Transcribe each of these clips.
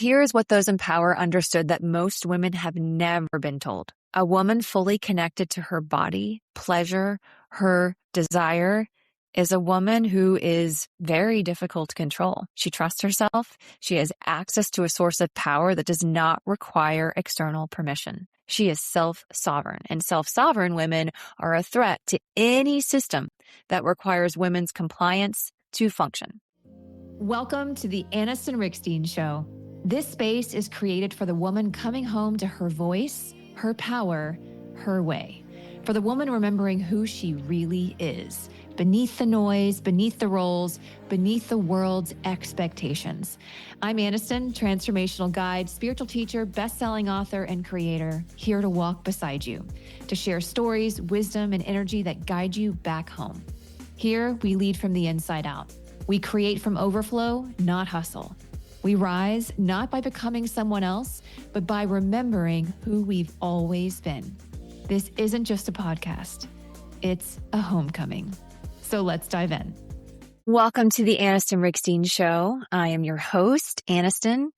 Here's what those in power understood that most women have never been told. A woman fully connected to her body, pleasure, her desire, is a woman who is very difficult to control. She trusts herself. She has access to a source of power that does not require external permission. She is self-sovereign, and self-sovereign women are a threat to any system that requires women's compliance to function. Welcome to the Anniston Riekstins Show. This space is created for the woman coming home to her voice, her power, her way. For the woman remembering who she really is, beneath the noise, beneath the roles, beneath the world's expectations. I'm Anniston, transformational guide, spiritual teacher, best-selling author, and creator, here to walk beside you, to share stories, wisdom, and energy that guide you back home. Here, we lead from the inside out. We create from overflow, not hustle. We rise not by becoming someone else, but by remembering who we've always been. This isn't just a podcast. It's a homecoming. So let's dive in. Welcome to the Anniston Riekstins Show. I am your host, Anniston,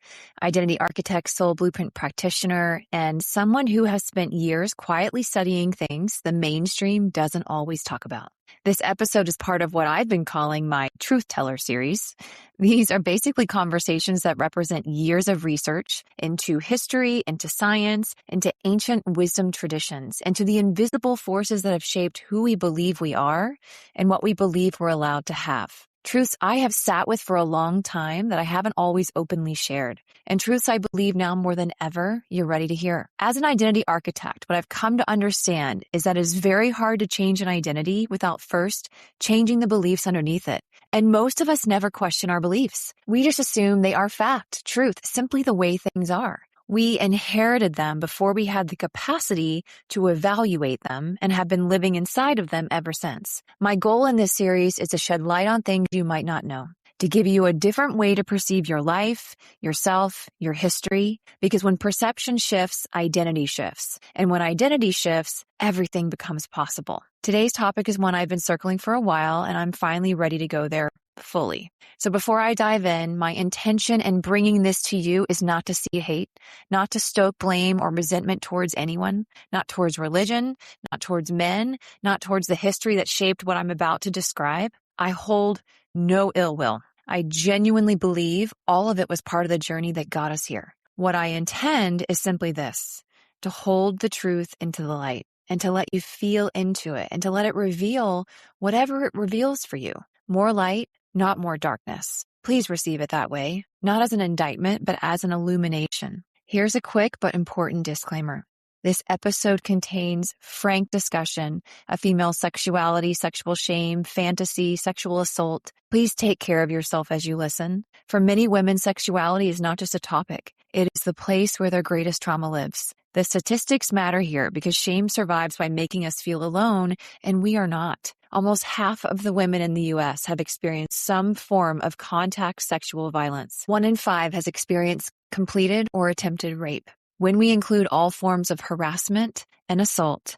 identity architect, soul blueprint practitioner, and someone who has spent years quietly studying things the mainstream doesn't always talk about. This episode is part of what I've been calling my Truth Teller series. These are basically conversations that represent years of research into history, into science, into ancient wisdom traditions, into the invisible forces that have shaped who we believe we are and what we believe we're allowed to have. Truths I have sat with for a long time that I haven't always openly shared, and truths I believe now more than ever you're ready to hear. As an identity architect, what I've come to understand is that it is very hard to change an identity without first changing the beliefs underneath it. And most of us never question our beliefs. We just assume they are fact, truth, simply the way things are. We inherited them before we had the capacity to evaluate them and have been living inside of them ever since. My goal in this series is to shed light on things you might not know, to give you a different way to perceive your life, yourself, your history, because when perception shifts, identity shifts. And when identity shifts, everything becomes possible. Today's topic is one I've been circling for a while, and I'm finally ready to go there fully. So before I dive in, my intention in bringing this to you is not to see hate, not to stoke blame or resentment towards anyone, not towards religion, not towards men, not towards the history that shaped what I'm about to describe. I hold no ill will. I genuinely believe all of it was part of the journey that got us here. What I intend is simply this, to hold the truth into the light and to let you feel into it and to let it reveal whatever it reveals for you. More light, not more darkness. Please receive it that way, not as an indictment, but as an illumination. Here's a quick but important disclaimer. This episode contains frank discussion of female sexuality, sexual shame, fantasy, sexual assault. Please take care of yourself as you listen. For many women, sexuality is not just a topic. It is the place where their greatest trauma lives. The statistics matter here because shame survives by making us feel alone, and we are not. Almost half of the women in the U.S. have experienced some form of contact sexual violence. 1 in 5 has experienced completed or attempted rape. When we include all forms of harassment and assault,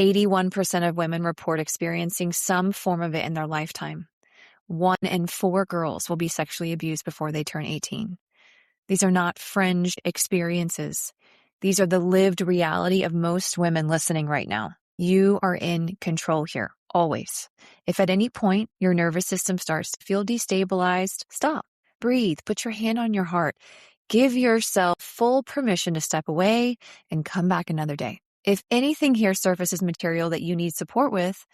81% of women report experiencing some form of it in their lifetime. 1 in 4 girls will be sexually abused before they turn 18. These are not fringe experiences. These are the lived reality of most women listening right now. You are in control here, always. If at any point your nervous system starts to feel destabilized, stop, breathe, put your hand on your heart. Give yourself full permission to step away and come back another day. If anything here surfaces material that you need support with,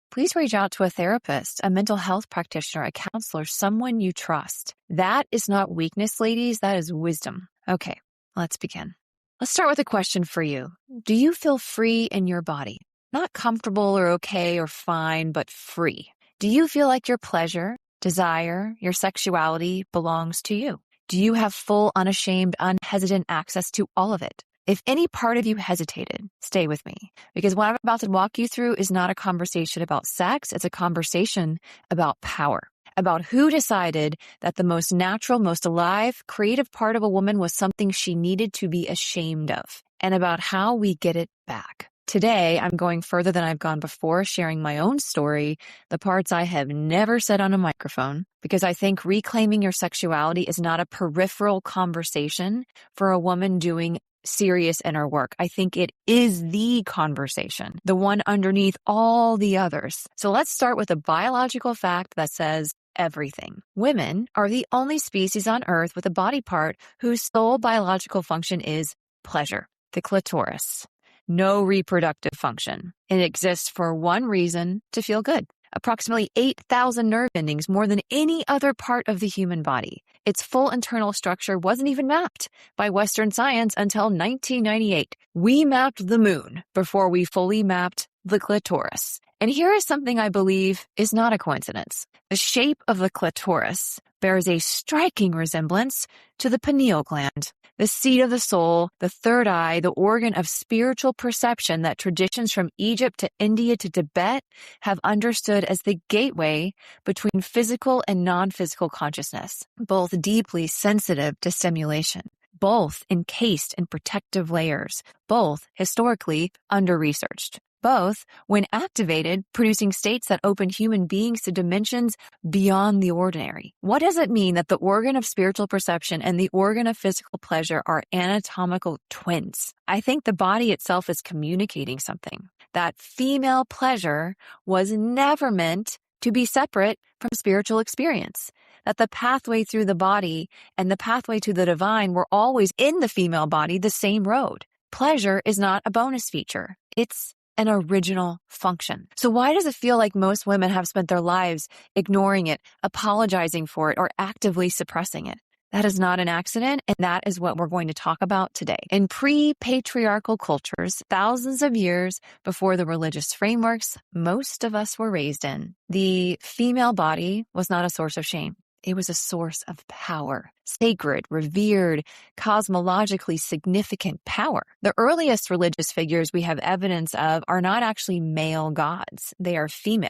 please reach out to a therapist, a mental health practitioner, a counselor, someone you trust. That is not weakness, ladies. That is wisdom. Okay, let's begin. Let's start with a question for you. Do you feel free in your body? Not comfortable or okay or fine, but free. Do you feel like your pleasure, desire, your sexuality belongs to you? Do you have full, unashamed, unhesitant access to all of it? If any part of you hesitated, stay with me, because what I'm about to walk you through is not a conversation about sex. It's a conversation about power, about who decided that the most natural, most alive, creative part of a woman was something she needed to be ashamed of, and about how we get it back. Today, I'm going further than I've gone before, sharing my own story, the parts I have never said on a microphone, because I think reclaiming your sexuality is not a peripheral conversation for a woman doing serious inner work. I think it is the conversation, the one underneath all the others. So let's start with a biological fact that says everything. Women are the only species on Earth with a body part whose sole biological function is pleasure, the clitoris. No reproductive function. It exists for one reason, to feel good. Approximately 8,000 nerve endings, more than any other part of the human body. Its full internal structure wasn't even mapped by Western science until 1998. We mapped the moon before we fully mapped the clitoris. And here is something I believe is not a coincidence. The shape of the clitoris bears a striking resemblance to the pineal gland, the seat of the soul, the third eye, the organ of spiritual perception that traditions from Egypt to India to Tibet have understood as the gateway between physical and non-physical consciousness, both deeply sensitive to stimulation, both encased in protective layers, both historically under-researched. Both, when activated, producing states that open human beings to dimensions beyond the ordinary. What does it mean that the organ of spiritual perception and the organ of physical pleasure are anatomical twins? I think the body itself is communicating something. That female pleasure was never meant to be separate from spiritual experience. That the pathway through the body and the pathway to the divine were always in the female body the same road. Pleasure is not a bonus feature. It's an original function. So why does it feel like most women have spent their lives ignoring it, apologizing for it, or actively suppressing it? That is not an accident, and that is what we're going to talk about today. In pre-patriarchal cultures, thousands of years before the religious frameworks most of us were raised in, the female body was not a source of shame. It was a source of power, sacred, revered, cosmologically significant power. The earliest religious figures we have evidence of are not actually male gods. They are female.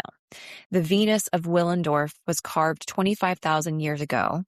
The Venus of Willendorf was carved 25,000 years ago.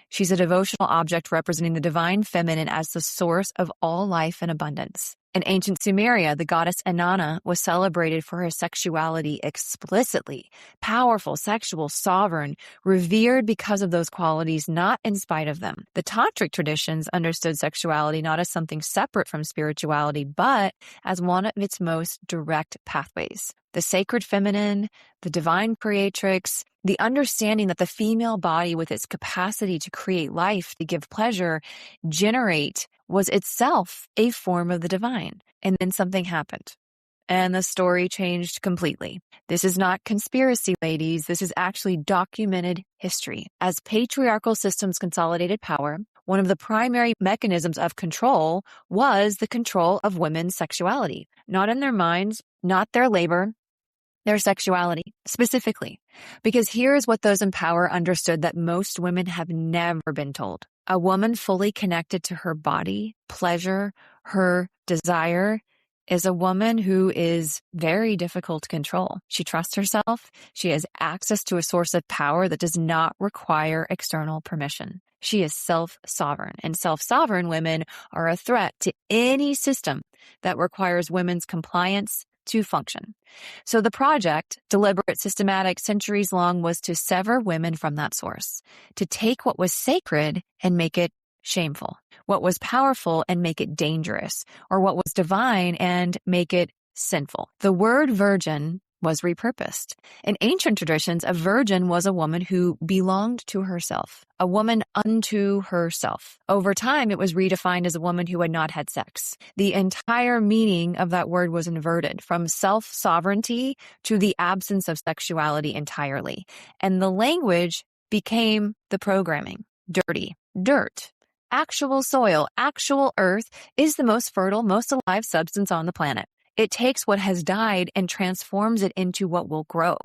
She's a devotional object representing the divine feminine as the source of all life and abundance. In ancient Sumeria, the goddess Inanna was celebrated for her sexuality explicitly, powerful, sexual, sovereign, revered because of those qualities, not in spite of them. The tantric traditions understood sexuality not as something separate from spirituality, but as one of its most direct pathways. The sacred feminine, the divine creatrix, the understanding that the female body with its capacity to create life, to give pleasure, generate, was itself a form of the divine. And then something happened. And the story changed completely. This is not conspiracy, ladies. This is actually documented history. As patriarchal systems consolidated power, one of the primary mechanisms of control was the control of women's sexuality. Not in their minds, not their labor, their sexuality, specifically. Because here is what those in power understood that most women have never been told. A woman fully connected to her body, pleasure, her desire, is a woman who is very difficult to control. She trusts herself. She has access to a source of power that does not require external permission. She is self-sovereign, and self-sovereign women are a threat to any system that requires women's compliance to function. So the project, deliberate, systematic, centuries long, was to sever women from that source, to take what was sacred and make it shameful, what was powerful and make it dangerous, or what was divine and make it sinful. The word virgin was repurposed. In ancient traditions, a virgin was a woman who belonged to herself, a woman unto herself. Over time, it was redefined as a woman who had not had sex. The entire meaning of that word was inverted from self-sovereignty to the absence of sexuality entirely. And the language became the programming. Dirty, dirt, actual soil, actual earth is the most fertile, most alive substance on the planet. It takes what has died and transforms it into what will grow.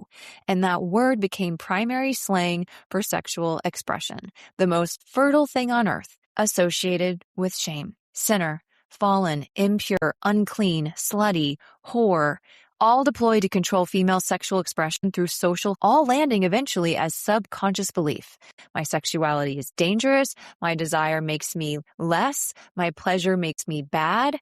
And that word became primary slang for sexual expression, the most fertile thing on earth, associated with shame, sinner, fallen, impure, unclean, slutty, whore, all deployed to control female sexual expression through social, all landing eventually as subconscious belief. My sexuality is dangerous. My desire makes me less. My pleasure makes me bad.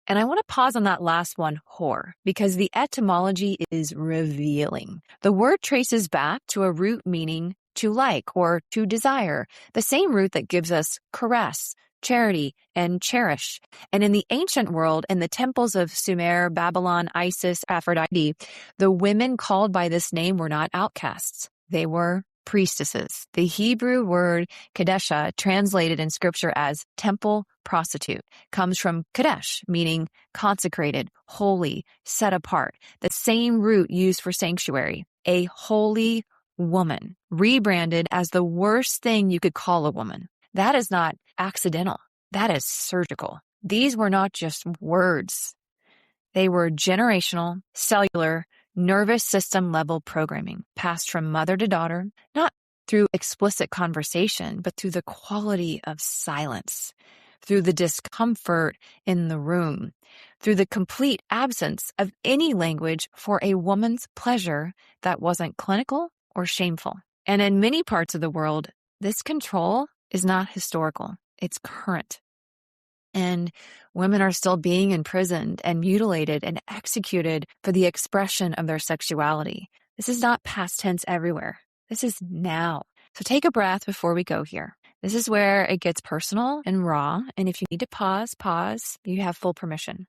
And I want to pause on that last one, whore, because the etymology is revealing. The word traces back to a root meaning to like or to desire, the same root that gives us caress, charity, and cherish. And in the ancient world, in the temples of Sumer, Babylon, Isis, Aphrodite, the women called by this name were not outcasts. They were priestesses. The Hebrew word kadesha, translated in scripture as temple prostitute, comes from kadesh, meaning consecrated, holy, set apart. The same root used for sanctuary, a holy woman, rebranded as the worst thing you could call a woman. That is not accidental. That is surgical. These were not just words. They were generational, cellular, nervous system level programming passed from mother to daughter, not through explicit conversation, but through the quality of silence, through the discomfort in the room, through the complete absence of any language for a woman's pleasure that wasn't clinical or shameful. And in many parts of the world, this control is not historical. It's current. And women are still being imprisoned and mutilated and executed for the expression of their sexuality. This is not past tense everywhere. This is now. So take a breath before we go here. This is where it gets personal and raw. And if you need to pause. You have full permission.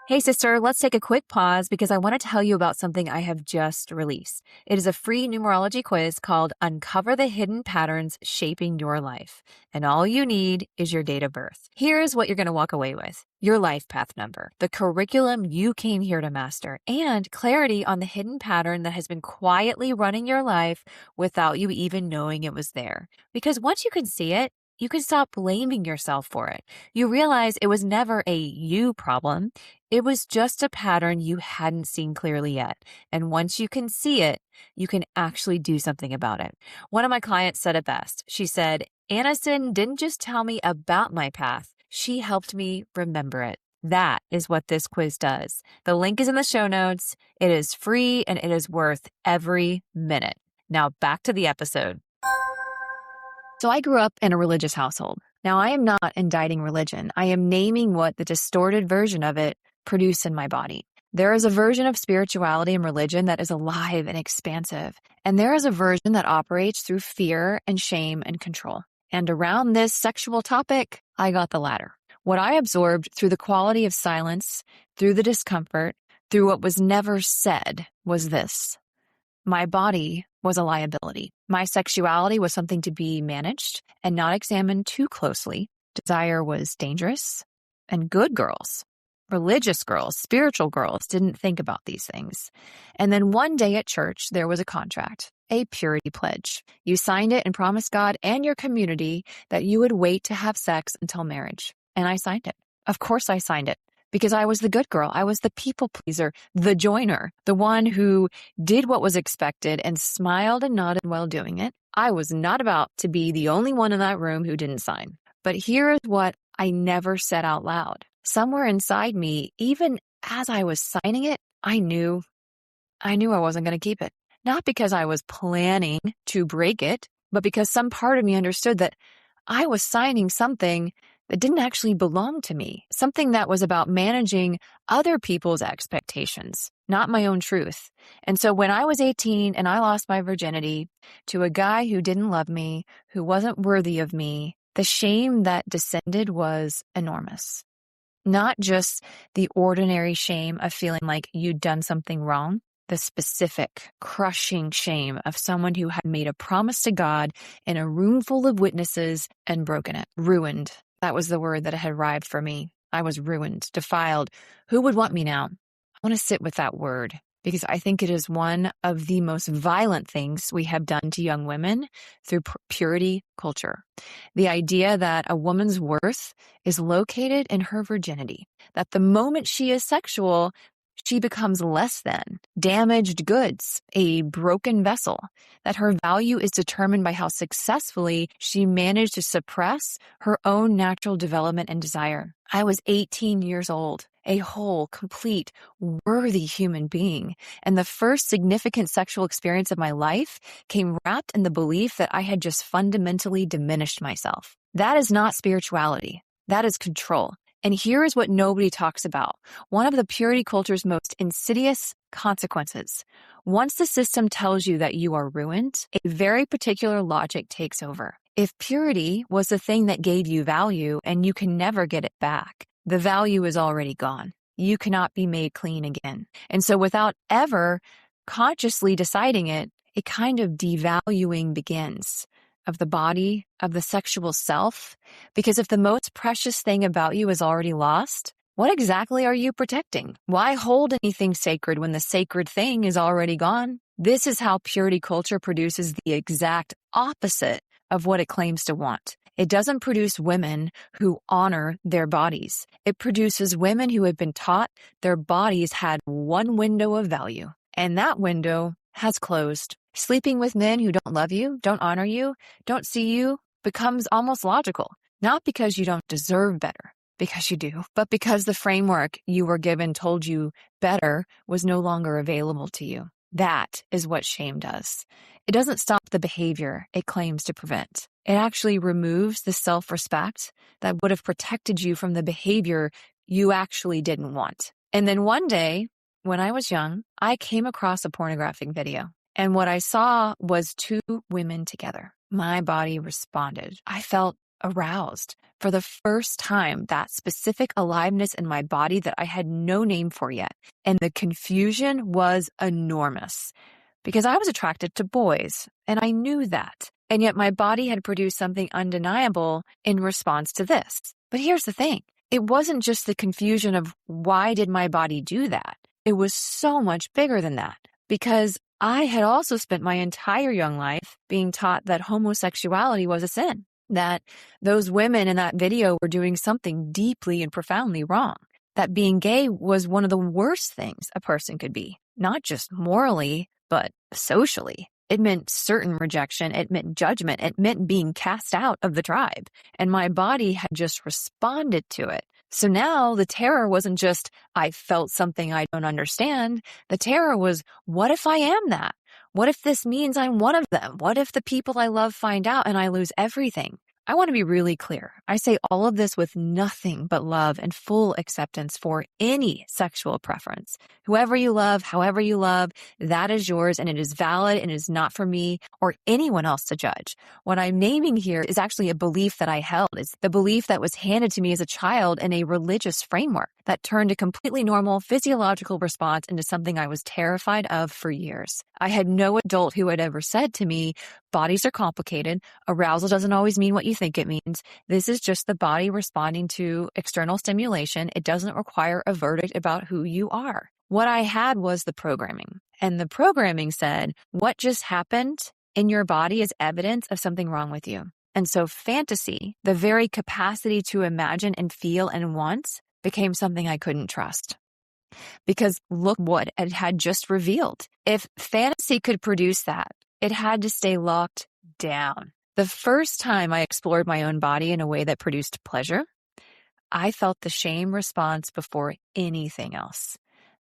Hey, sister, let's take a quick pause because I want to tell you about something I have just released. It is a free numerology quiz called Uncover the Hidden Patterns Shaping Your Life. And all you need is your date of birth. Here's what you're going to walk away with. Your life path number, the curriculum you came here to master, and clarity on the hidden pattern that has been quietly running your life without you even knowing it was there. Because once you can see it, you can stop blaming yourself for it. You realize it was never a you problem. It was just a pattern you hadn't seen clearly yet. And once you can see it, you can actually do something about it. One of my clients said it best. She said, Anniston didn't just tell me about my path. She helped me remember it. That is what this quiz does. The link is in the show notes. It is free and it is worth every minute. Now back to the episode. So I grew up in a religious household. Now I am not indicting religion. I am naming what the distorted version of it produced in my body. There is a version of spirituality and religion that is alive and expansive. And there is a version that operates through fear and shame and control. And around this sexual topic, I got the latter. What I absorbed through the quality of silence, through the discomfort, through what was never said was this. My body was a liability. My sexuality was something to be managed and not examined too closely. Desire was dangerous. And good girls, religious girls, spiritual girls didn't think about these things. And then one day at church, there was a contract, a purity pledge. You signed it and promised God and your community that you would wait to have sex until marriage. And I signed it. Of course I signed it. Because I was the good girl. I was the people pleaser, the joiner, the one who did what was expected and smiled and nodded while doing it. I was not about to be the only one in that room who didn't sign. But here is what I never said out loud. Somewhere inside me, even as I was signing it, I knew I wasn't going to keep it. Not because I was planning to break it, but because some part of me understood that I was signing something that didn't actually belong to me, something that was about managing other people's expectations, not my own truth. And so when I was 18 and I lost my virginity to a guy who didn't love me, who wasn't worthy of me, the shame that descended was enormous. Not just the ordinary shame of feeling like you'd done something wrong, the specific, crushing shame of someone who had made a promise to God in a room full of witnesses and broken it, ruined. That was the word that had arrived for me. I was ruined, defiled. Who would want me now? I want to sit with that word because I think it is one of the most violent things we have done to young women through purity culture. The idea that a woman's worth is located in her virginity, that the moment she is sexual, she becomes less than, damaged goods, a broken vessel, that her value is determined by how successfully she managed to suppress her own natural development and desire. I was 18 years old, a whole, complete, worthy human being, and the first significant sexual experience of my life came wrapped in the belief that I had just fundamentally diminished myself. That is not spirituality. That is control. And here is what nobody talks about. One of the purity culture's most insidious consequences. Once the system tells you that you are ruined, a very particular logic takes over. If purity was the thing that gave you value and you can never get it back, the value is already gone. You cannot be made clean again. And so without ever consciously deciding it, a kind of devaluing begins of the body, of the sexual self. Because if the most precious thing about you is already lost, what exactly are you protecting? Why hold anything sacred when the sacred thing is already gone? This is how purity culture produces the exact opposite of what it claims to want. It doesn't produce women who honor their bodies. It produces women who have been taught their bodies had one window of value, and that window has closed. Sleeping with men who don't love you, don't honor you, don't see you becomes almost logical. Not because you don't deserve better, because you do, but because the framework you were given told you better was no longer available to you. That is what shame does. It doesn't stop the behavior it claims to prevent. It actually removes the self-respect that would have protected you from the behavior you actually didn't want. And then one day, when I was young, I came across a pornographic video. And what I saw was two women together. My body responded. I felt aroused. For the first time, that specific aliveness in my body that I had no name for yet. And the confusion was enormous because I was attracted to boys, and I knew that. And yet my body had produced something undeniable in response to this. But here's the thing. It wasn't just the confusion of why did my body do that? It was so much bigger than that, because I had also spent my entire young life being taught that homosexuality was a sin, that those women in that video were doing something deeply and profoundly wrong, that being gay was one of the worst things a person could be, not just morally, but socially. It meant certain rejection. It meant judgment. It meant being cast out of the tribe. And my body had just responded to it. So now the terror wasn't just, I felt something I don't understand. The terror was, what if I am that? What if this means I'm one of them? What if the people I love find out and I lose everything? I want to be really clear. I say all of this with nothing but love and full acceptance for any sexual preference. Whoever you love, however you love, that is yours and it is valid and it is not for me or anyone else to judge. What I'm naming here is actually a belief that I held. It's the belief that was handed to me as a child in a religious framework that turned a completely normal physiological response into something I was terrified of for years. I had no adult who had ever said to me, bodies are complicated. Arousal doesn't always mean what you think it means. This is just the body responding to external stimulation. It doesn't require a verdict about who you are. What I had was the programming. And the programming said, what just happened in your body is evidence of something wrong with you. And so fantasy, the very capacity to imagine and feel and want, became something I couldn't trust. Because look what it had just revealed. If fantasy could produce that, it had to stay locked down. The first time I explored my own body in a way that produced pleasure, I felt the shame response before anything else.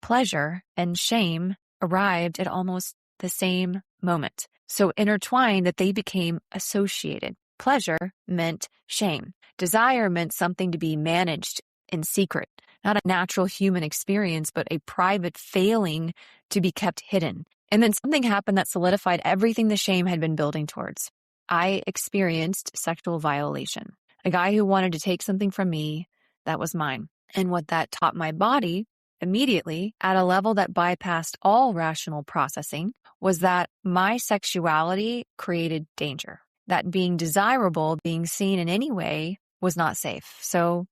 Pleasure and shame arrived at almost the same moment, so intertwined that they became associated. Pleasure meant shame. Desire meant something to be managed in secret, not a natural human experience, but a private failing to be kept hidden. And then something happened that solidified everything the shame had been building towards. I experienced sexual violation. A guy who wanted to take something from me that was mine. And what that taught my body immediately at a level that bypassed all rational processing was that my sexuality created danger. That being desirable, being seen in any way was not safe. So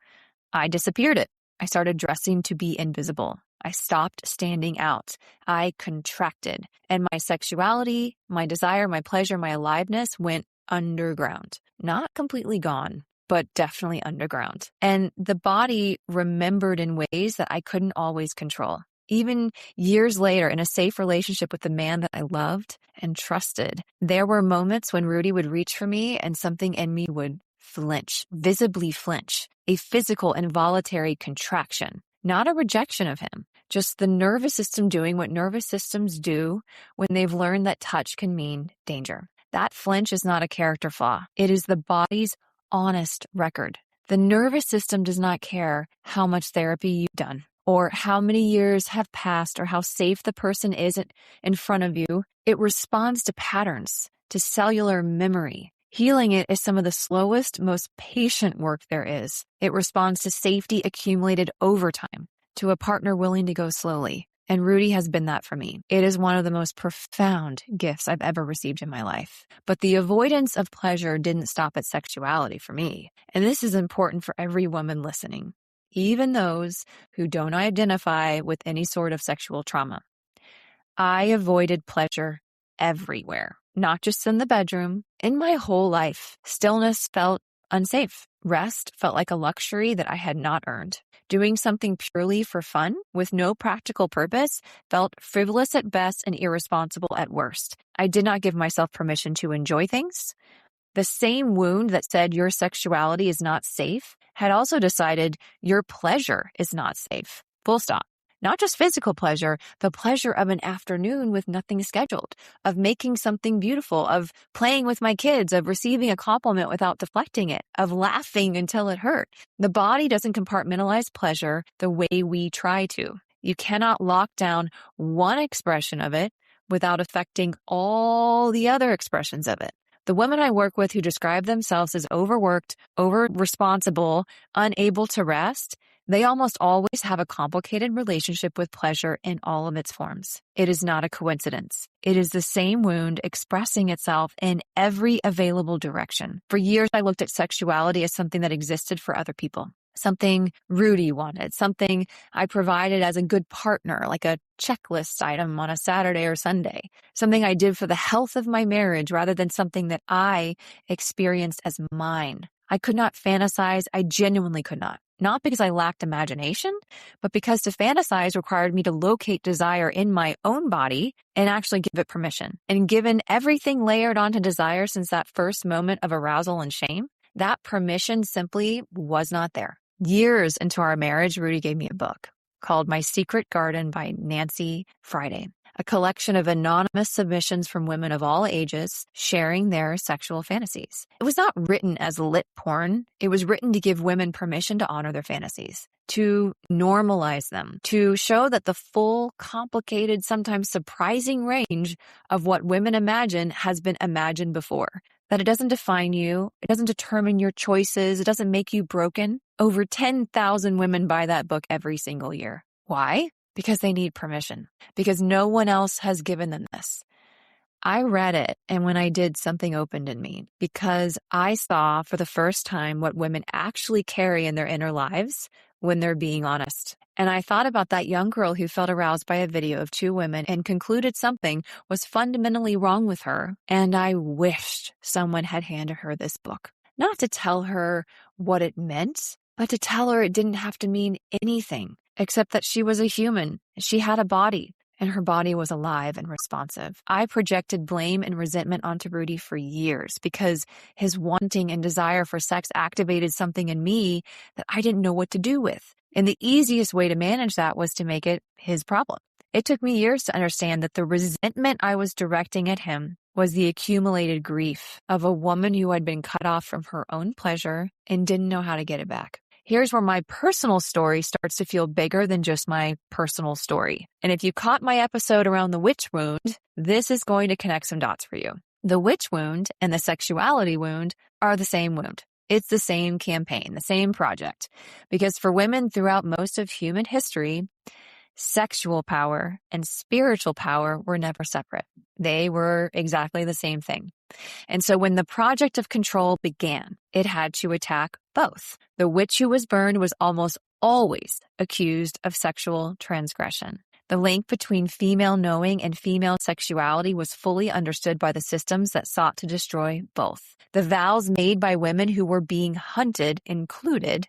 I disappeared it. I started dressing to be invisible. I stopped standing out. I contracted. And my sexuality, my desire, my pleasure, my aliveness went underground. Not completely gone, but definitely underground. And the body remembered in ways that I couldn't always control. Even years later, in a safe relationship with the man that I loved and trusted, there were moments when Rudy would reach for me and something in me would flinch, visibly flinch, a physical involuntary contraction, not a rejection of him, just the nervous system doing what nervous systems do when they've learned that touch can mean danger. That flinch is not a character flaw. It is the body's honest record The nervous system does not care how much therapy you've done, or how many years have passed, or how safe the person is in front of you. It responds to patterns, to cellular memory. Healing it is some of the slowest, most patient work there is. It responds to safety accumulated over time, to a partner willing to go slowly. And Rudy has been that for me. It is one of the most profound gifts I've ever received in my life. But the avoidance of pleasure didn't stop at sexuality for me. And this is important for every woman listening, even those who don't identify with any sort of sexual trauma. I avoided pleasure everywhere, not just in the bedroom. In my whole life, stillness felt unsafe. Rest felt like a luxury that I had not earned. Doing something purely for fun with no practical purpose felt frivolous at best and irresponsible at worst. I did not give myself permission to enjoy things. The same wound that said your sexuality is not safe had also decided your pleasure is not safe. Full stop. Not just physical pleasure, the pleasure of an afternoon with nothing scheduled, of making something beautiful, of playing with my kids, of receiving a compliment without deflecting it, of laughing until it hurt. The body doesn't compartmentalize pleasure the way we try to. You cannot lock down one expression of it without affecting all the other expressions of it. The women I work with who describe themselves as overworked, over-responsible, unable to rest, they almost always have a complicated relationship with pleasure in all of its forms. It is not a coincidence. It is the same wound expressing itself in every available direction. For years, I looked at sexuality as something that existed for other people. Something Rudy wanted, something I provided as a good partner, like a checklist item on a Saturday or Sunday, something I did for the health of my marriage rather than something that I experienced as mine. I could not fantasize. I genuinely could not. Not because I lacked imagination, but because to fantasize required me to locate desire in my own body and actually give it permission. And given everything layered onto desire since that first moment of arousal and shame, that permission simply was not there. Years into our marriage, Rudy gave me a book called My Secret Garden by Nancy Friday, a collection of anonymous submissions from women of all ages sharing their sexual fantasies. It was not written as lit porn. It was written to give women permission to honor their fantasies, to normalize them, to show that the full, complicated, sometimes surprising range of what women imagine has been imagined before. That it doesn't define you, it doesn't determine your choices, it doesn't make you broken. Over 10,000 women buy that book every single year. Why? Because they need permission. Because no one else has given them this. I read it, and when I did, something opened in me. Because I saw for the first time what women actually carry in their inner lives when they're being honest. And I thought about that young girl who felt aroused by a video of two women and concluded something was fundamentally wrong with her. And I wished someone had handed her this book. Not to tell her what it meant, but to tell her it didn't have to mean anything, except that she was a human. She had a body, and her body was alive and responsive. I projected blame and resentment onto Rudy for years because his wanting and desire for sex activated something in me that I didn't know what to do with. And the easiest way to manage that was to make it his problem. It took me years to understand that the resentment I was directing at him was the accumulated grief of a woman who had been cut off from her own pleasure and didn't know how to get it back. Here's where my personal story starts to feel bigger than just my personal story. And if you caught my episode around the witch wound, this is going to connect some dots for you. The witch wound and the sexuality wound are the same wound. It's the same campaign, the same project. Because for women throughout most of human history, sexual power and spiritual power were never separate. They were exactly the same thing. And so when the project of control began, it had to attack both. The witch who was burned was almost always accused of sexual transgression. The link between female knowing and female sexuality was fully understood by the systems that sought to destroy both. The vows made by women who were being hunted included,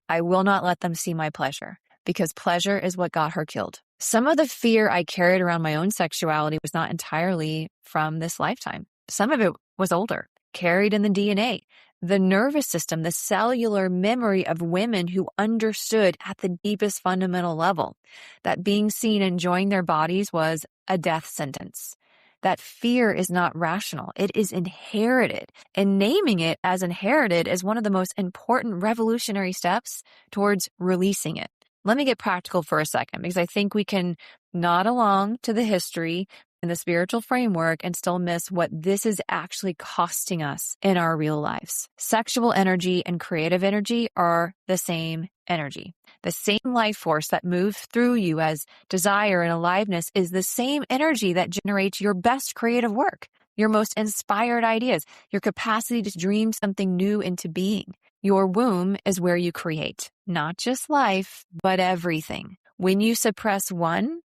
I will not let them see my pleasure, because pleasure is what got her killed. Some of the fear I carried around my own sexuality was not entirely from this lifetime. Some of it was older, carried in the DNA. The nervous system, the cellular memory of women who understood at the deepest fundamental level that being seen enjoying their bodies was a death sentence. that fear is not rational. It is inherited. And naming it as inherited is one of the most important revolutionary steps towards releasing it. Let me get practical for a second, because I think we can nod along to the history and the spiritual framework and still miss what this is actually costing us in our real lives. Sexual energy and creative energy are the same energy. The same life force that moves through you as desire and aliveness is the same energy that generates your best creative work, your most inspired ideas, your capacity to dream something new into being. Your womb is where you create, not just life, but everything. When you suppress one,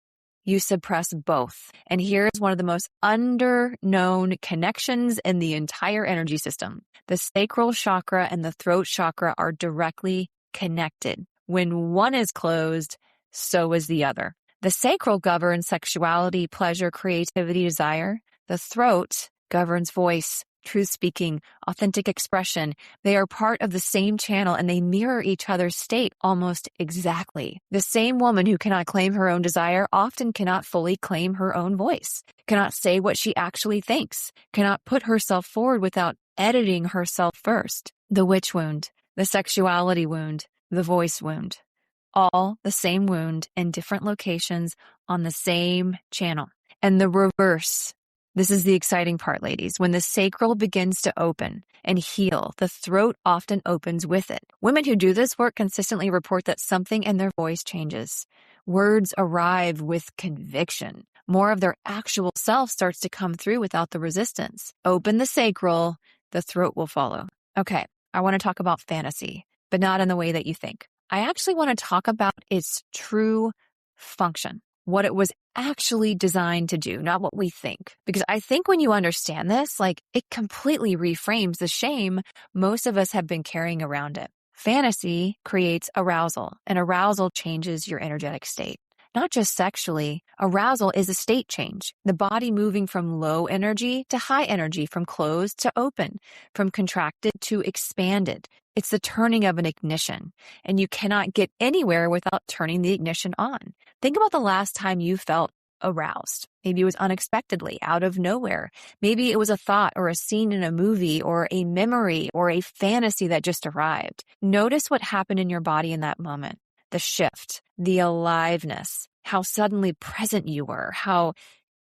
you suppress both. And here's one of the most under-known connections in the entire energy system. The sacral chakra and the throat chakra are directly connected. When one is closed, so is the other. The sacral governs sexuality, pleasure, creativity, desire. The throat governs voice, truth-speaking, authentic expression. They are part of the same channel and they mirror each other's state almost exactly. The same woman who cannot claim her own desire often cannot fully claim her own voice, cannot say what she actually thinks, cannot put herself forward without editing herself first. The witch wound, the sexuality wound, the voice wound. All the same wound in different locations on the same channel. And the reverse. This is the exciting part, ladies. When the sacral begins to open and heal, the throat often opens with it. Women who do this work consistently report that something in their voice changes. Words arrive with conviction. More of their actual self starts to come through without the resistance. Open the sacral, the throat will follow. Okay, I want to talk about fantasy, but not in the way that you think. I actually want to talk about its true function, what it was actually designed to do, not what we think. Because I think when you understand this, it completely reframes the shame most of us have been carrying around it. Fantasy creates arousal, and arousal changes your energetic state. Not just sexually, arousal is a state change. The body moving from low energy to high energy, from closed to open, from contracted to expanded. It's the turning of an ignition, and you cannot get anywhere without turning the ignition on. Think about the last time you felt aroused. Maybe it was unexpectedly, out of nowhere. Maybe it was a thought or a scene in a movie or a memory or a fantasy that just arrived. Notice what happened in your body in that moment. The shift, the aliveness, how suddenly present you were, how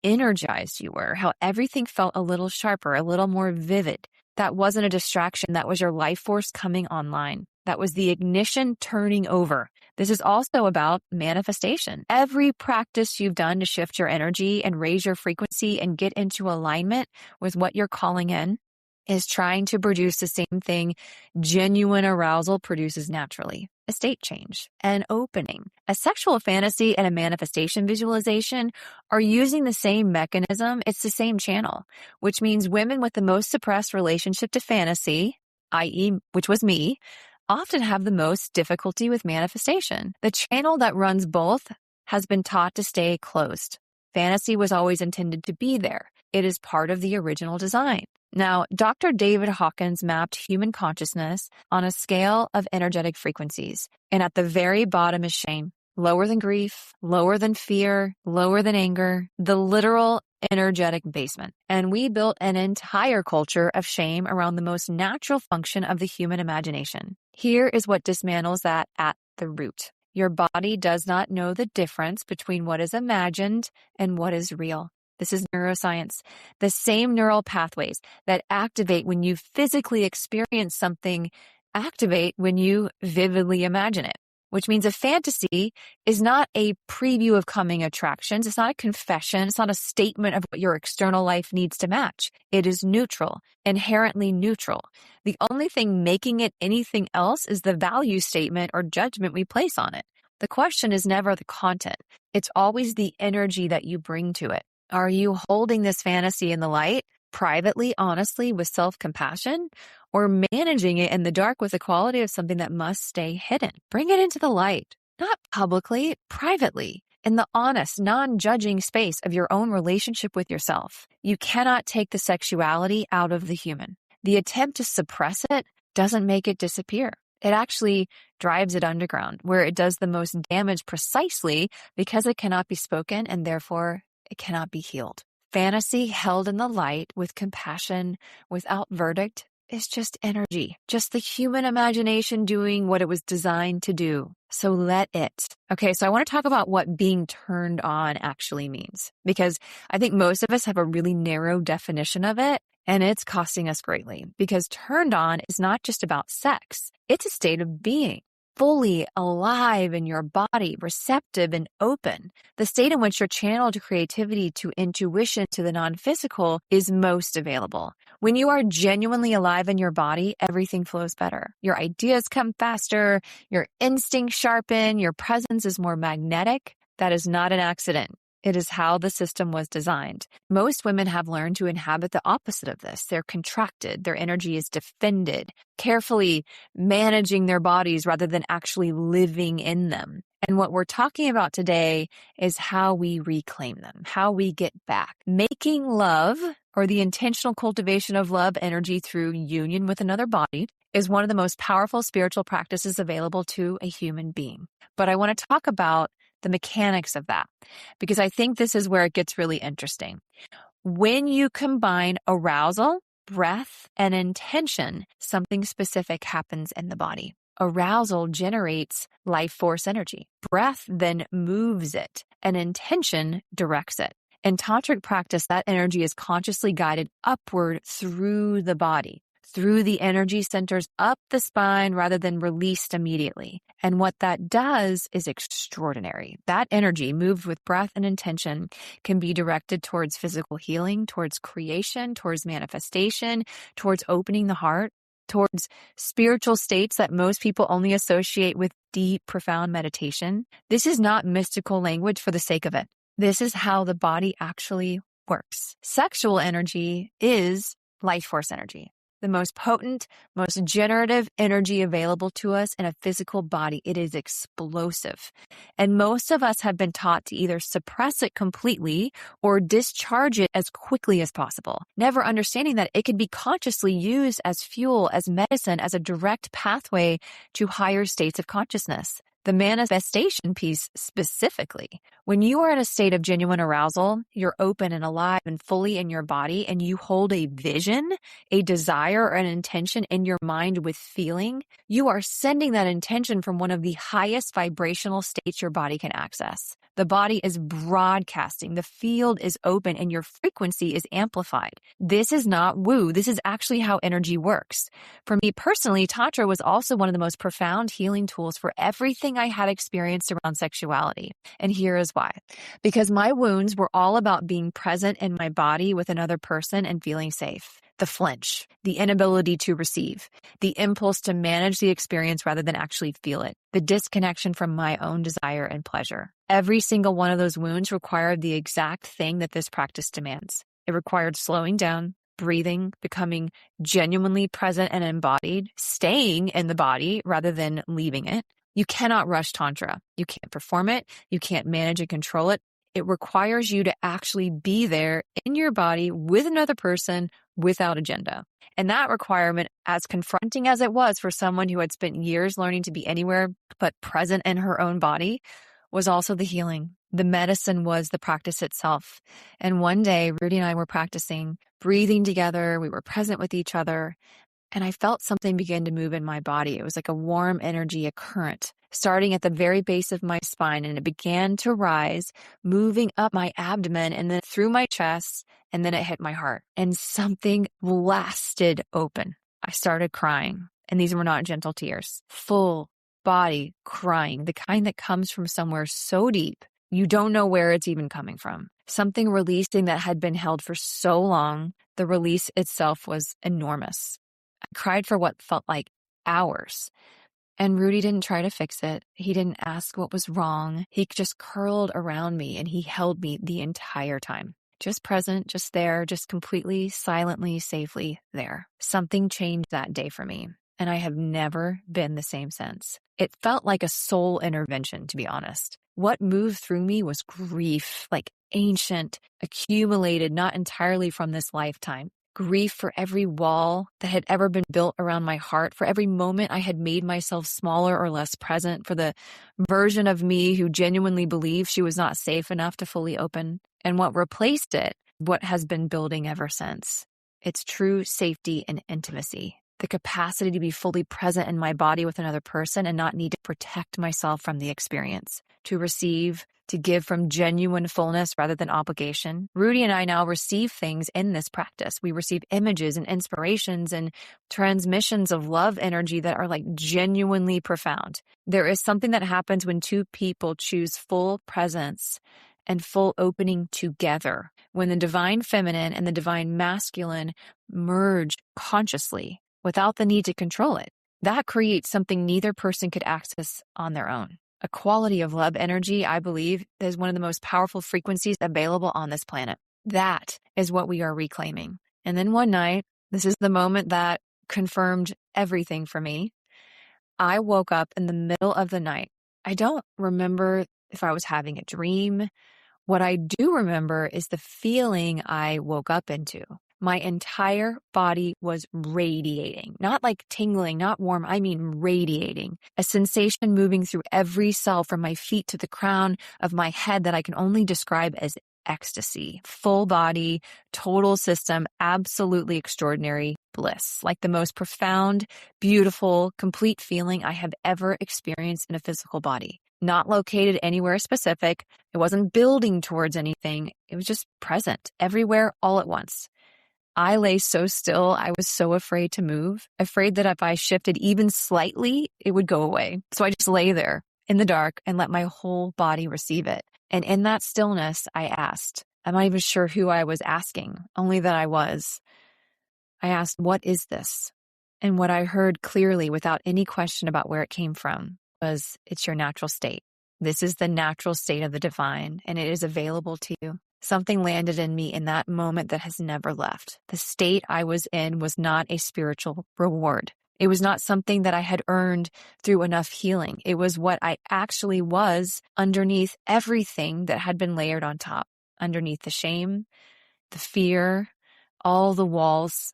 energized you were, how everything felt a little sharper, a little more vivid. That wasn't a distraction. That was your life force coming online. That was the ignition turning over. This is also about manifestation. Every practice you've done to shift your energy and raise your frequency and get into alignment with what you're calling in is trying to produce the same thing genuine arousal produces naturally. A state change, an opening. A sexual fantasy and a manifestation visualization are using the same mechanism. It's the same channel, which means women with the most suppressed relationship to fantasy, i.e., which was me, often have the most difficulty with manifestation. The channel that runs both has been taught to stay closed. Fantasy was always intended to be there. It is part of the original design. Now, Dr. David Hawkins mapped human consciousness on a scale of energetic frequencies. And at the very bottom is shame. Lower than grief, lower than fear, lower than anger, the literal energetic basement. And we built an entire culture of shame around the most natural function of the human imagination. Here is what dismantles that at the root. Your body does not know the difference between what is imagined and what is real. This is neuroscience. The same neural pathways that activate when you physically experience something activate when you vividly imagine it, which means a fantasy is not a preview of coming attractions. It's not a confession. It's not a statement of what your external life needs to match. It is neutral, inherently neutral. The only thing making it anything else is the value statement or judgment we place on it. The question is never the content. It's always the energy that you bring to it. Are you holding this fantasy in the light, privately, honestly, with self-compassion, or managing it in the dark with the quality of something that must stay hidden? Bring it into the light, not publicly, privately, in the honest, non-judging space of your own relationship with yourself. You cannot take the sexuality out of the human. The attempt to suppress it doesn't make it disappear. It actually drives it underground, where it does the most damage precisely because it cannot be spoken and therefore it cannot be healed. Fantasy held in the light with compassion, without verdict, is just energy, just the human imagination doing what it was designed to do. So let it. Okay, so I want to talk about what being turned on actually means, because I think most of us have a really narrow definition of it, and it's costing us greatly, because turned on is not just about sex. It's a state of being, fully alive in your body, receptive and open. The state in which your channel to creativity, to intuition, to the non-physical is most available. When you are genuinely alive in your body, everything flows better. Your ideas come faster, your instincts sharpen, your presence is more magnetic. That is not an accident. It is how the system was designed. Most women have learned to inhabit the opposite of this. They're contracted. Their energy is defended, carefully managing their bodies rather than actually living in them. And what we're talking about today is how we reclaim them, how we get back. Making love, or the intentional cultivation of love energy through union with another body, is one of the most powerful spiritual practices available to a human being. But I want to talk about the mechanics of that, because I think this is where it gets really interesting. When you combine arousal, breath, and intention, something specific happens in the body. Arousal generates life force energy. Breath then moves it, and intention directs it. In tantric practice, that energy is consciously guided upward through the body, through the energy centers up the spine rather than released immediately. And what that does is extraordinary. That energy, moved with breath and intention, can be directed towards physical healing, towards creation, towards manifestation, towards opening the heart, towards spiritual states that most people only associate with deep, profound meditation. This is not mystical language for the sake of it. This is how the body actually works. Sexual energy is life force energy, the most potent, most generative energy available to us in a physical body. It is explosive. And most of us have been taught to either suppress it completely or discharge it as quickly as possible, never understanding that it could be consciously used as fuel, as medicine, as a direct pathway to higher states of consciousness. The manifestation piece specifically. When you are in a state of genuine arousal, you're open and alive and fully in your body, and you hold a vision, a desire, or an intention in your mind with feeling, you are sending that intention from one of the highest vibrational states your body can access. The body is broadcasting, the field is open, and your frequency is amplified. This is not woo. This is actually how energy works. For me personally, Tantra was also one of the most profound healing tools for everything I had experienced around sexuality. And here is why. Because my wounds were all about being present in my body with another person and feeling safe. The flinch, the inability to receive, the impulse to manage the experience rather than actually feel it, the disconnection from my own desire and pleasure. Every single one of those wounds required the exact thing that this practice demands. It required slowing down, breathing, becoming genuinely present and embodied, staying in the body rather than leaving it. You cannot rush Tantra. You can't perform it. You can't manage and control it. It requires you to actually be there in your body with another person without agenda. And that requirement, as confronting as it was for someone who had spent years learning to be anywhere but present in her own body, was also the healing. The medicine was the practice itself. And one day, Rudy and I were practicing breathing together. We were present with each other. And I felt something begin to move in my body. It was like a warm energy, a current, starting at the very base of my spine. And it began to rise, moving up my abdomen and then through my chest. And then it hit my heart. And something blasted open. I started crying. And these were not gentle tears. Full body crying. The kind that comes from somewhere so deep, you don't know where it's even coming from. Something releasing that had been held for so long. The release itself was enormous. I cried for what felt like hours. And Rudy didn't try to fix it. He didn't ask what was wrong. He just curled around me and he held me the entire time. Just present, just there, just completely, silently, safely there. Something changed that day for me. And I have never been the same since. It felt like a soul intervention, to be honest. What moved through me was grief, like ancient, accumulated, not entirely from this lifetime. Grief for every wall that had ever been built around my heart, for every moment I had made myself smaller or less present, for the version of me who genuinely believed she was not safe enough to fully open. And what replaced it, what has been building ever since. It's true safety and intimacy. The capacity to be fully present in my body with another person and not need to protect myself from the experience. To receive, to give from genuine fullness rather than obligation. Rudy and I now receive things in this practice. We receive images and inspirations and transmissions of love energy that are like genuinely profound. There is something that happens when two people choose full presence and full opening together. When the divine feminine and the divine masculine merge consciously without the need to control it, that creates something neither person could access on their own. A quality of love energy, I believe, is one of the most powerful frequencies available on this planet. That is what we are reclaiming. And then one night, this is the moment that confirmed everything for me. I woke up in the middle of the night. I don't remember if I was having a dream. What I do remember is the feeling I woke up into. My entire body was radiating, not like tingling, not warm. I mean radiating. A sensation moving through every cell from my feet to the crown of my head that I can only describe as ecstasy. Full body, total system, absolutely extraordinary bliss. Like the most profound, beautiful, complete feeling I have ever experienced in a physical body. Not located anywhere specific. It wasn't building towards anything. It was just present everywhere all at once. I lay so still. I was so afraid to move, afraid that if I shifted even slightly, it would go away. So I just lay there in the dark and let my whole body receive it. And in that stillness, I asked, I'm not even sure who I was asking, only that I was. I asked, what is this? And what I heard clearly without any question about where it came from was, it's your natural state. This is the natural state of the divine, and it is available to you. Something landed in me in that moment that has never left. The state I was in was not a spiritual reward. It was not something that I had earned through enough healing. It was what I actually was underneath everything that had been layered on top, underneath the shame, the fear, all the walls.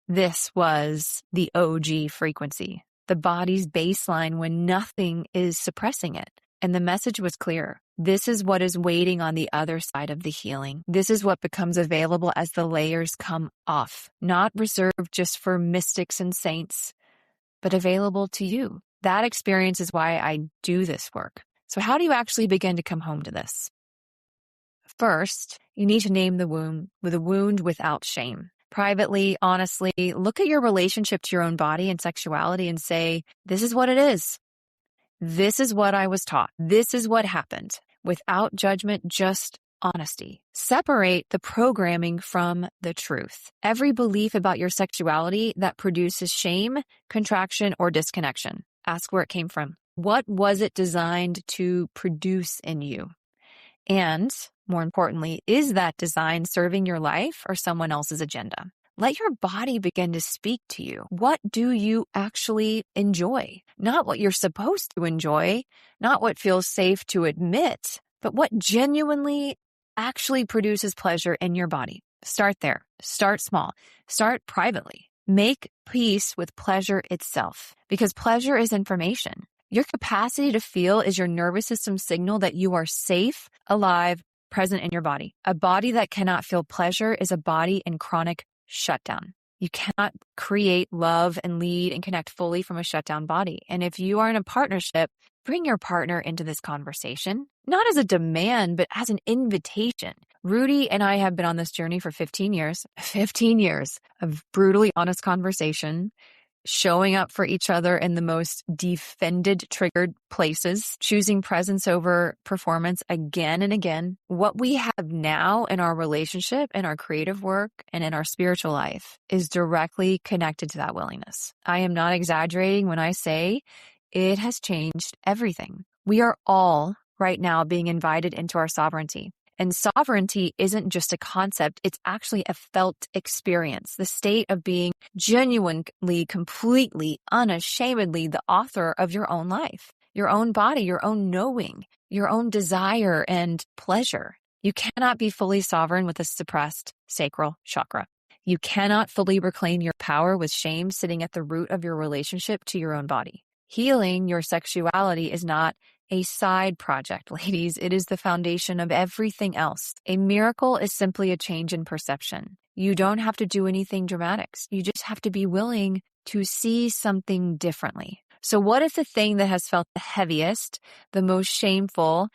This was the OG frequency, the body's baseline when nothing is suppressing it. And the message was clear. This is what is waiting on the other side of the healing. This is what becomes available as the layers come off, not reserved just for mystics and saints, but available to you. That experience is why I do this work. So how do you actually begin to come home to this? First, you need to name the wound without shame. Privately, honestly, look at your relationship to your own body and sexuality and say, this is what it is. This is what I was taught. This is what happened. Without judgment, just honesty. Separate the programming from the truth. Every belief about your sexuality that produces shame, contraction, or disconnection. Ask where it came from. What was it designed to produce in you? And more importantly, is that design serving your life or someone else's agenda? Let your body begin to speak to you. What do you actually enjoy? Not what you're supposed to enjoy, not what feels safe to admit, but what genuinely actually produces pleasure in your body. Start there. Start small. Start privately. Make peace with pleasure itself, because pleasure is information. Your capacity to feel is your nervous system signal that you are safe, alive, present in your body. A body that cannot feel pleasure is a body in chronic shutdown. You cannot create love and lead and connect fully from a shutdown body. And if you are in a partnership, bring your partner into this conversation, not as a demand, but as an invitation. Rudy and I have been on this journey for 15 years of brutally honest conversation, showing up for each other in the most defended, triggered places, choosing presence over performance again and again. What we have now in our relationship, in our creative work, and in our spiritual life is directly connected to that willingness. I am not exaggerating when I say it has changed everything. We are all right now being invited into our sovereignty. And sovereignty isn't just a concept, it's actually a felt experience, the state of being genuinely, completely, unashamedly the author of your own life, your own body, your own knowing, your own desire and pleasure. You cannot be fully sovereign with a suppressed sacral chakra. You cannot fully reclaim your power with shame sitting at the root of your relationship to your own body. Healing your sexuality is not a side project, ladies. It is the foundation of everything else. A miracle is simply a change in perception. You don't have to do anything dramatic. You just have to be willing to see something differently. So what if the thing that has felt the heaviest, the most shameful,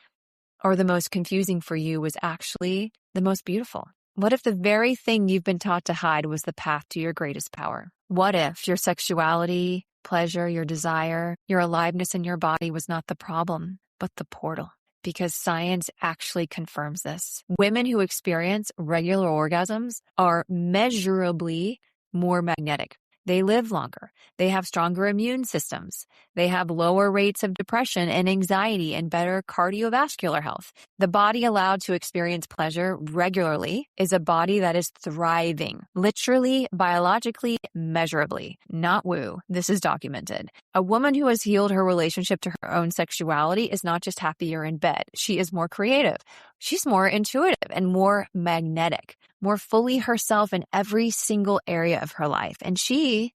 or the most confusing for you was actually the most beautiful? What if the very thing you've been taught to hide was the path to your greatest power? What if your sexuality, pleasure, your desire, your aliveness in your body was not the problem, but the portal? Because science actually confirms this. Women who experience regular orgasms are measurably more magnetic. They live longer. They have stronger immune systems. They have lower rates of depression and anxiety and better cardiovascular health. The body allowed to experience pleasure regularly is a body that is thriving, literally, biologically, measurably. Not woo. This is documented. A woman who has healed her relationship to her own sexuality is not just happier in bed. She is more creative. She's more intuitive and more magnetic, more fully herself in every single area of her life. And she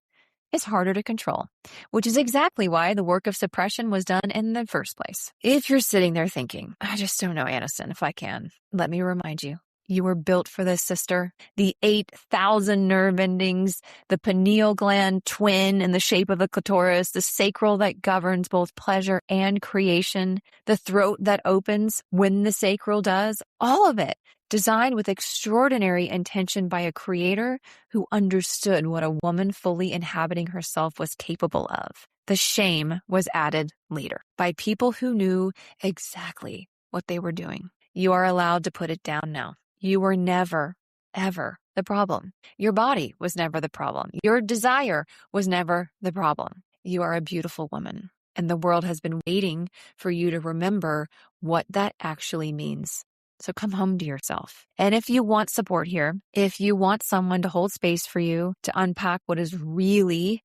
is harder to control, which is exactly why the work of suppression was done in the first place. If you're sitting there thinking, I just don't know, Anniston, if I can, let me remind you, you were built for this, sister. The 8,000 nerve endings, the pineal gland twin in the shape of the clitoris, the sacral that governs both pleasure and creation, the throat that opens when the sacral does, all of it designed with extraordinary intention by a creator who understood what a woman fully inhabiting herself was capable of. The shame was added later by people who knew exactly what they were doing. You are allowed to put it down now. You were never, ever the problem. Your body was never the problem. Your desire was never the problem. You are a beautiful woman, and the world has been waiting for you to remember what that actually means. So come home to yourself. And if you want support here, if you want someone to hold space for you to unpack what is really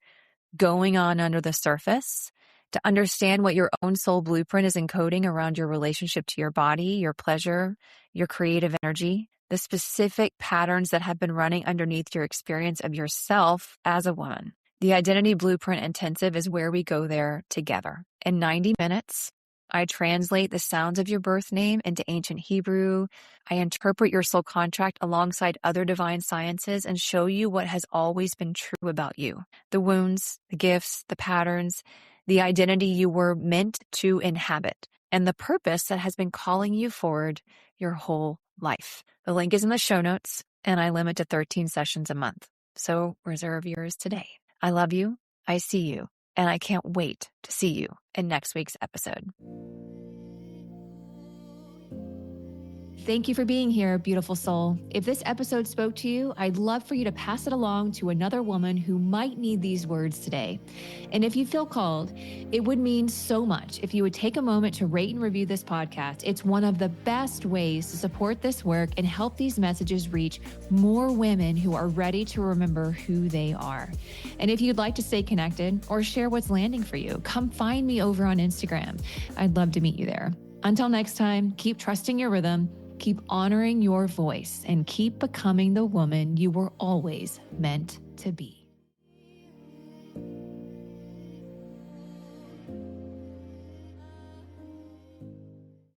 going on under the surface, to understand what your own soul blueprint is encoding around your relationship to your body, your pleasure, your creative energy, the specific patterns that have been running underneath your experience of yourself as a woman. The Identity Blueprint Intensive is where we go there together. In 90 minutes, I translate the sounds of your birth name into ancient Hebrew. I interpret your soul contract alongside other divine sciences and show you what has always been true about you. The wounds, the gifts, the patterns, the identity you were meant to inhabit, and the purpose that has been calling you forward your whole life. The link is in the show notes, and I limit to 13 sessions a month. So reserve yours today. I love you. I see you. And I can't wait to see you in next week's episode. Thank you for being here, beautiful soul. If this episode spoke to you, I'd love for you to pass it along to another woman who might need these words today. And if you feel called, it would mean so much if you would take a moment to rate and review this podcast. It's one of the best ways to support this work and help these messages reach more women who are ready to remember who they are. And if you'd like to stay connected or share what's landing for you, come find me over on Instagram. I'd love to meet you there. Until next time, keep trusting your rhythm, keep honoring your voice, and keep becoming the woman you were always meant to be.